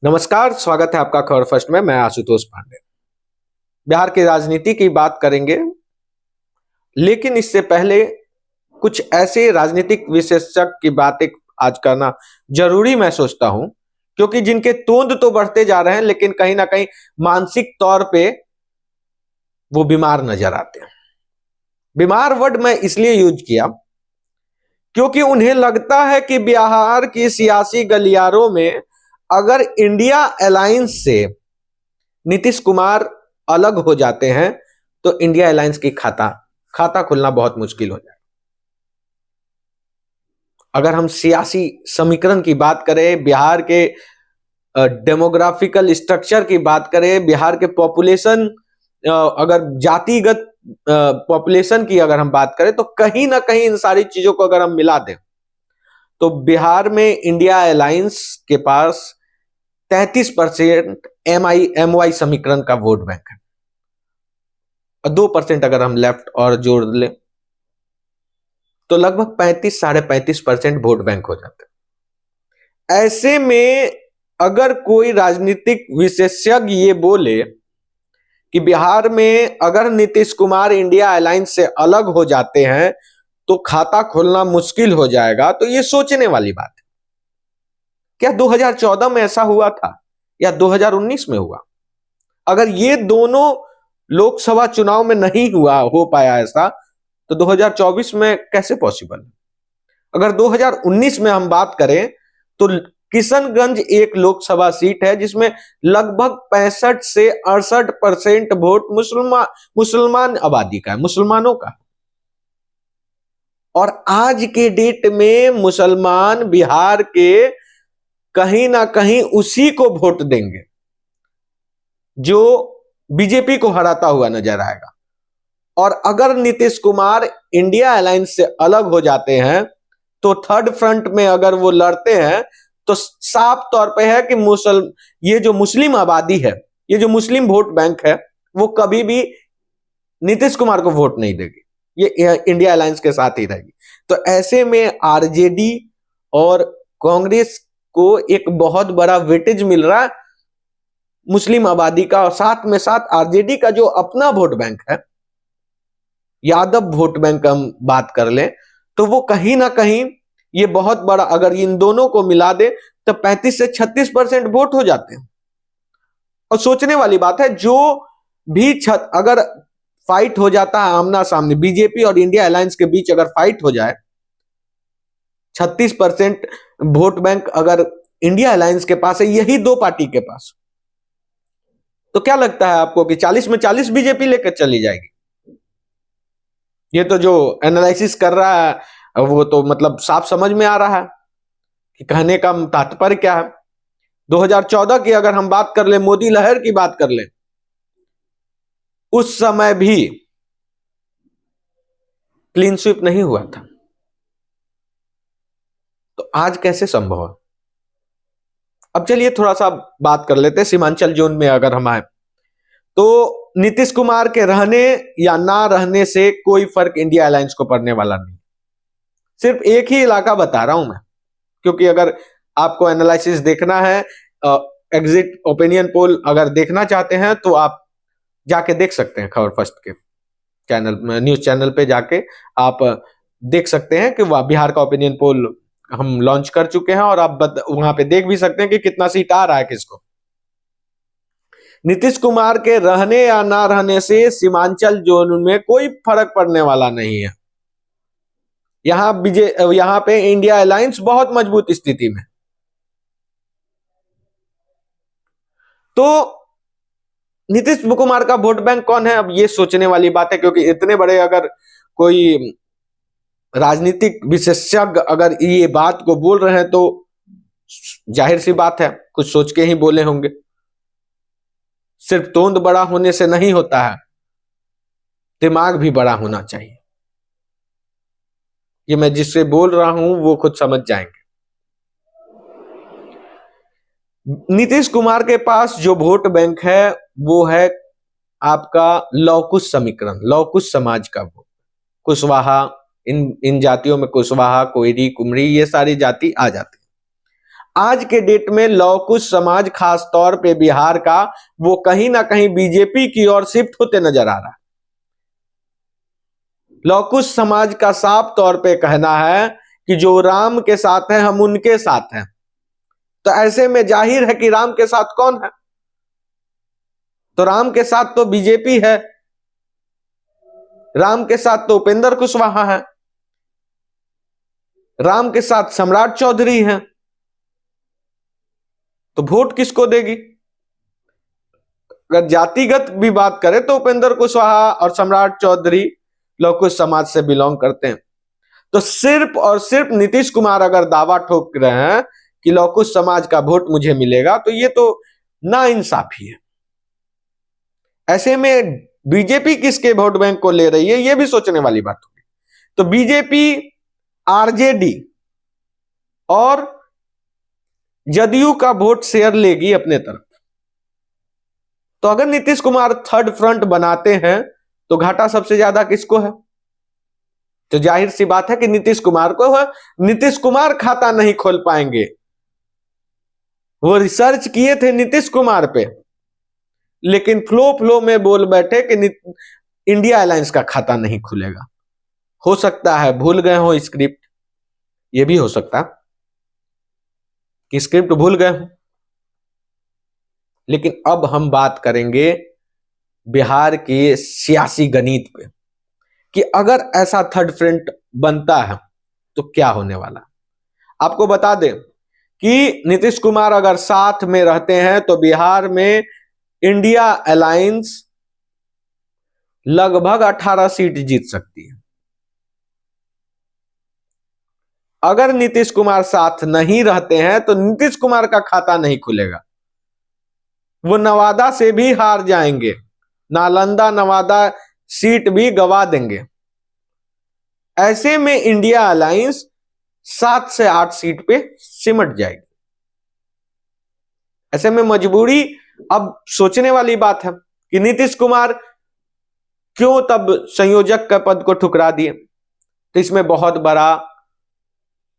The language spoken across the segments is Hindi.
नमस्कार, स्वागत है आपका खबर फर्स्ट में। मैं आशुतोष पांडे। बिहार की राजनीति की बात करेंगे, लेकिन इससे पहले कुछ ऐसे राजनीतिक विशेषज्ञ की बातें आज करना जरूरी मैं सोचता हूं, क्योंकि जिनके तोंद तो बढ़ते जा रहे हैं, लेकिन कहीं ना कहीं मानसिक तौर पे वो बीमार नजर आते हैं। बीमार वर्ड मैं इसलिए यूज किया क्योंकि उन्हें लगता है कि बिहार की सियासी गलियारों में अगर इंडिया अलायंस से नीतीश कुमार अलग हो जाते हैं तो इंडिया अलायंस की खाता खुलना बहुत मुश्किल हो जाएगा। अगर हम सियासी समीकरण की बात करें, बिहार के डेमोग्राफिकल स्ट्रक्चर की बात करें, बिहार के पॉपुलेशन, अगर जातिगत पॉपुलेशन की अगर हम बात करें, तो कहीं ना कहीं इन सारी चीजों को अगर हम मिला दें तो बिहार में इंडिया अलायंस के पास 33% MI समीकरण का वोट बैंक है और 2% अगर हम लेफ्ट और जोड़ लें तो लगभग 35-35.5% वोट बैंक हो जाते हैं। ऐसे में अगर कोई राजनीतिक विशेषज्ञ ये बोले कि बिहार में अगर नीतीश कुमार इंडिया अलायंस से अलग हो जाते हैं तो खाता खोलना मुश्किल हो जाएगा, तो ये सोचने वाली बात है। क्या 2014 में ऐसा हुआ था या 2019 में हुआ? अगर ये दोनों लोकसभा चुनाव में नहीं हो पाया ऐसा, तो 2024 में कैसे पॉसिबल है? अगर 2019 में हम बात करें तो किशनगंज एक लोकसभा सीट है जिसमें लगभग 65 से 68% वोट मुसलमान आबादी का है, मुसलमानों का। और आज के डेट में मुसलमान बिहार के कहीं ना कहीं उसी को वोट देंगे जो बीजेपी को हराता हुआ नजर आएगा। और अगर नीतीश कुमार इंडिया अलायंस से अलग हो जाते हैं तो थर्ड फ्रंट में अगर वो लड़ते हैं तो साफ तौर पे है कि ये जो मुस्लिम आबादी है, ये जो मुस्लिम वोट बैंक है, वो कभी भी नीतीश कुमार को वोट नहीं देगी, ये इंडिया अलायंस के साथ ही रहेगी। तो ऐसे में आरजेडी और कांग्रेस को एक बहुत बड़ा वेटेज मिल रहा है मुस्लिम आबादी का, और साथ में साथ आरजेडी का जो अपना वोट बैंक है, यादव वोट बैंक हम बात कर लें, तो वो कहीं ना कहीं ये बहुत बड़ा, अगर इन दोनों को मिला दे तो 35 से 36% वोट हो जाते हैं। और सोचने वाली बात है, जो भी अगर फाइट हो जाता है आमना सामने, बीजेपी और इंडिया अलायंस के बीच अगर फाइट हो जाए, 36% वोट बैंक अगर इंडिया अलायंस के पास है, यही दो पार्टी के पास, तो क्या लगता है आपको कि 40 में 40 बीजेपी लेकर चली जाएगी? ये तो जो एनालिसिस कर रहा है वो तो मतलब साफ समझ में आ रहा है कि कहने का तात्पर्य क्या है। 2014 की अगर हम बात कर ले, मोदी लहर की बात कर ले, उस समय भी क्लीन स्वीप नहीं हुआ था, तो आज कैसे संभव है? अब चलिए थोड़ा सा बात कर लेते हैं सीमांचल जोन में अगर हम आए तो नीतीश कुमार के रहने या ना रहने से कोई फर्क इंडिया अलायंस को पड़ने वाला नहीं। सिर्फ एक ही इलाका बता रहा हूं मैं, क्योंकि अगर आपको एनालिसिस देखना है, एग्जिट ओपिनियन पोल अगर देखना चाहते हैं तो आप जाके देख सकते हैं खबर फर्स्ट के चैनल, न्यूज चैनल पे जाके आप देख सकते हैं कि बिहार का ओपिनियन पोल हम लॉन्च कर चुके हैं, और आप वहां पे देख भी सकते हैं कि कितना सीट आ रहा है किसको। नीतीश कुमार के रहने या ना रहने से सीमांचल जोन में कोई फर्क पड़ने वाला नहीं है। यहां पे इंडिया अलायंस बहुत मजबूत स्थिति में। तो नीतीश कुमार का वोट बैंक कौन है, अब ये सोचने वाली बात है, क्योंकि इतने बड़े अगर कोई राजनीतिक विशेषज्ञ अगर ये बात को बोल रहे हैं तो जाहिर सी बात है कुछ सोच के ही बोले होंगे। सिर्फ तोंद बड़ा होने से नहीं होता है, दिमाग भी बड़ा होना चाहिए। ये मैं जिससे बोल रहा हूं वो खुद समझ जाएंगे। नीतीश कुमार के पास जो वोट बैंक है वो है आपका लौकुश समीकरण, लौकुश समाज का वोट। कुशवाहा, इन जातियों में कुशवाहा, कोयरी, कुमरी, ये सारी जाति आ जाती है। आज के डेट में लव कुश समाज खास तौर पे बिहार का, वो कहीं ना कहीं बीजेपी की ओर शिफ्ट होते नजर आ रहा है। लव कुश समाज का साफ तौर पे कहना है कि जो राम के साथ हैं हम उनके साथ हैं। तो ऐसे में जाहिर है कि राम के साथ कौन है? तो राम के साथ तो बीजेपी है, राम के साथ तो उपेंद्र कुशवाहा है, राम के साथ सम्राट चौधरी है। तो वोट किसको देगी? अगर जातिगत भी बात करें तो उपेंद्र कुशवाहा और सम्राट चौधरी लव कुश समाज से बिलोंग करते हैं। तो सिर्फ और सिर्फ नीतीश कुमार अगर दावा ठोक रहे हैं कि लव कुश समाज का वोट मुझे मिलेगा, तो ये तो नाइंसाफी है। ऐसे में बीजेपी किसके वोट बैंक को ले रही है, ये भी सोचने वाली बात होगी। तो बीजेपी आरजेडी और जदयू का वोट शेयर लेगी अपने तरफ। तो अगर नीतीश कुमार थर्ड फ्रंट बनाते हैं तो घाटा सबसे ज्यादा किसको है? तो जाहिर सी बात है कि नीतीश कुमार को है। नीतीश कुमार खाता नहीं खोल पाएंगे। वो रिसर्च किए थे नीतीश कुमार पे, लेकिन फ्लो में बोल बैठे कि इंडिया अलायंस का खाता नहीं खुलेगा। हो सकता है भूल गए हो स्क्रिप्ट, ये भी हो सकता है कि स्क्रिप्ट भूल गए हो। लेकिन अब हम बात करेंगे बिहार के सियासी गणित पे कि अगर ऐसा थर्ड फ्रंट बनता है तो क्या होने वाला। आपको बता दें कि नीतीश कुमार अगर साथ में रहते हैं तो बिहार में इंडिया अलायंस लगभग 18 सीट जीत सकती है। अगर नीतीश कुमार साथ नहीं रहते हैं तो नीतीश कुमार का खाता नहीं खुलेगा। वो नवादा से भी हार जाएंगे, नालंदा नवादा सीट भी गवा देंगे। ऐसे में इंडिया अलायंस 7 से 8 सीट पे सिमट जाएगी। ऐसे में मजबूरी अब सोचने वाली बात है कि नीतीश कुमार क्यों तब संयोजक का पद को ठुकरा दिए। तो इसमें बहुत बड़ा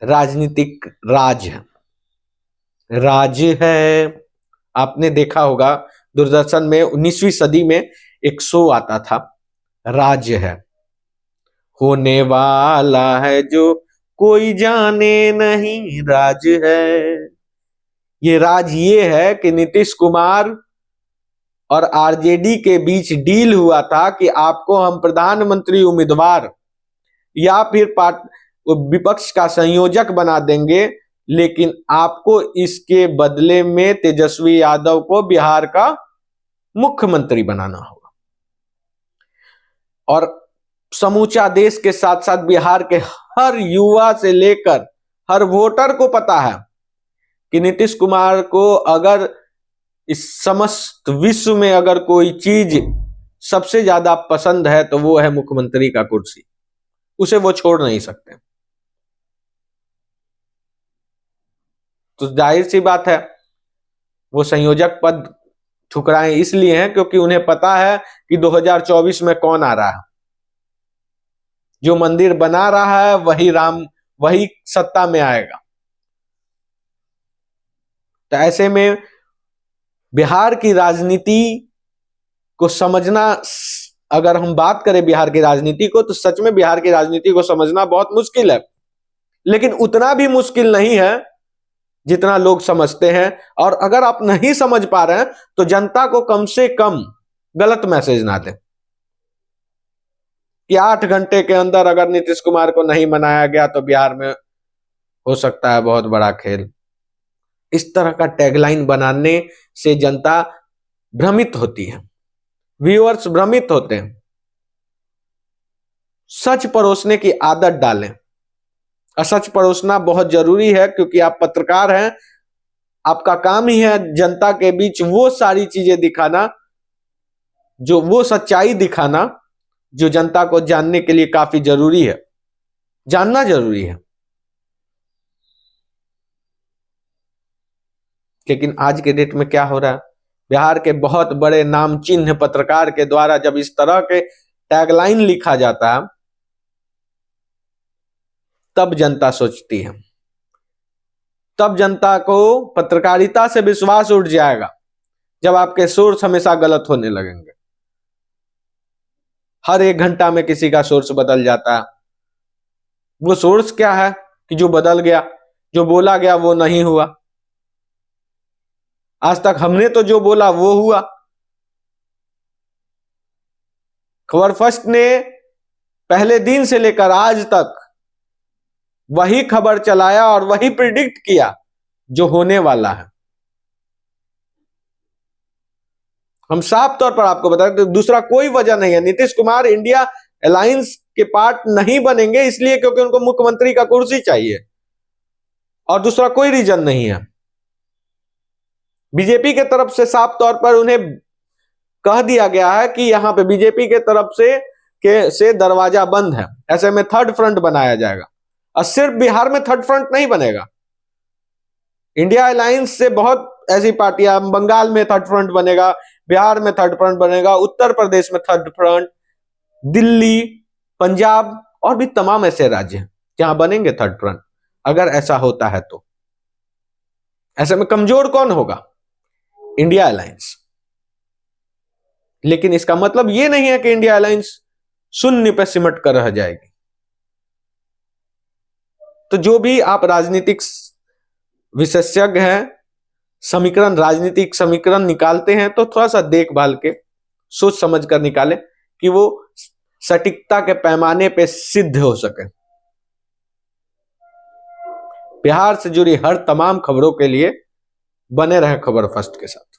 राजनीतिक राज है। आपने देखा होगा दूरदर्शन में 19वीं सदी में एक शो आता था, राज है, होने वाला है जो कोई जाने नहीं, राज है। ये राज ये है कि नीतीश कुमार और आरजेडी के बीच डील हुआ था कि आपको हम प्रधानमंत्री उम्मीदवार या फिर विपक्ष का संयोजक बना देंगे, लेकिन आपको इसके बदले में तेजस्वी यादव को बिहार का मुख्यमंत्री बनाना होगा। और समूचा देश के साथ साथ बिहार के हर युवा से लेकर हर वोटर को पता है कि नीतीश कुमार को अगर इस समस्त विश्व में अगर कोई चीज सबसे ज्यादा पसंद है तो वो है मुख्यमंत्री का कुर्सी। उसे वो छोड़ नहीं सकते। तो जाहिर सी बात है वो संयोजक पद ठुकराए इसलिए हैं क्योंकि उन्हें पता है कि 2024 में कौन आ रहा है। जो मंदिर बना रहा है वही राम, वही सत्ता में आएगा। तो ऐसे में बिहार की राजनीति को समझना, अगर हम बात करें बिहार की राजनीति को, तो सच में बिहार की राजनीति को समझना बहुत मुश्किल है। लेकिन उतना भी मुश्किल नहीं है जितना लोग समझते हैं। और अगर आप नहीं समझ पा रहे हैं तो जनता को कम से कम गलत मैसेज ना दें कि 8 घंटे के अंदर अगर नीतीश कुमार को नहीं मनाया गया तो बिहार में हो सकता है बहुत बड़ा खेल। इस तरह का टैगलाइन बनाने से जनता भ्रमित होती है, व्यूअर्स भ्रमित होते हैं। सच परोसने की आदत डालें। असच परोसना बहुत जरूरी है क्योंकि आप पत्रकार हैं, आपका काम ही है जनता के बीच वो सारी चीजें दिखाना, जो वो सच्चाई दिखाना जो जनता को जानने के लिए काफी जरूरी है, जानना जरूरी है। लेकिन आज के डेट में क्या हो रहा है, बिहार के बहुत बड़े नाम चिन्ह पत्रकार के द्वारा जब इस तरह के टैगलाइन लिखा जाता है तब जनता सोचती है तब जनता को पत्रकारिता से विश्वास उठ जाएगा जब आपके सोर्स हमेशा गलत होने लगेंगे। हर 1 घंटा में किसी का सोर्स बदल जाता है। वो सोर्स क्या है कि जो बदल गया, जो बोला गया वो नहीं हुआ। आज तक हमने तो जो बोला वो हुआ। खबर फर्स्ट ने पहले दिन से लेकर आज तक वही खबर चलाया और वही प्रिडिक्ट किया जो होने वाला है। हम साफ तौर पर आपको बताएं तो दूसरा कोई वजह नहीं है। नीतीश कुमार इंडिया अलायंस के पार्ट नहीं बनेंगे इसलिए क्योंकि उनको मुख्यमंत्री का कुर्सी चाहिए, और दूसरा कोई रीजन नहीं है। बीजेपी के तरफ से साफ तौर पर उन्हें कह दिया गया है कि यहां पे बीजेपी के तरफ से दरवाजा बंद है। ऐसे में थर्ड फ्रंट बनाया जाएगा, और सिर्फ बिहार में थर्ड फ्रंट नहीं बनेगा। इंडिया अलायंस से बहुत ऐसी पार्टियां, बंगाल में थर्ड फ्रंट बनेगा, बिहार में थर्ड फ्रंट बनेगा, उत्तर प्रदेश में थर्ड फ्रंट, दिल्ली, पंजाब और भी तमाम ऐसे राज्य हैं जहां बनेंगे थर्ड फ्रंट। अगर ऐसा होता है तो ऐसे में कमजोर कौन होगा? India alliance. लेकिन इसका मतलब यह नहीं है कि इंडिया अलायंस शून्य पर सिमट कर रह जाएगी। तो जो भी आप राजनीतिक विशेषज्ञ हैं, राजनीतिक समीकरण निकालते हैं तो थोड़ा सा देखभाल के सोच समझ कर निकालें कि वो सटीकता के पैमाने पे सिद्ध हो सके। बिहार से जुड़ी हर तमाम खबरों के लिए बने रहे खबर फर्स्ट के साथ।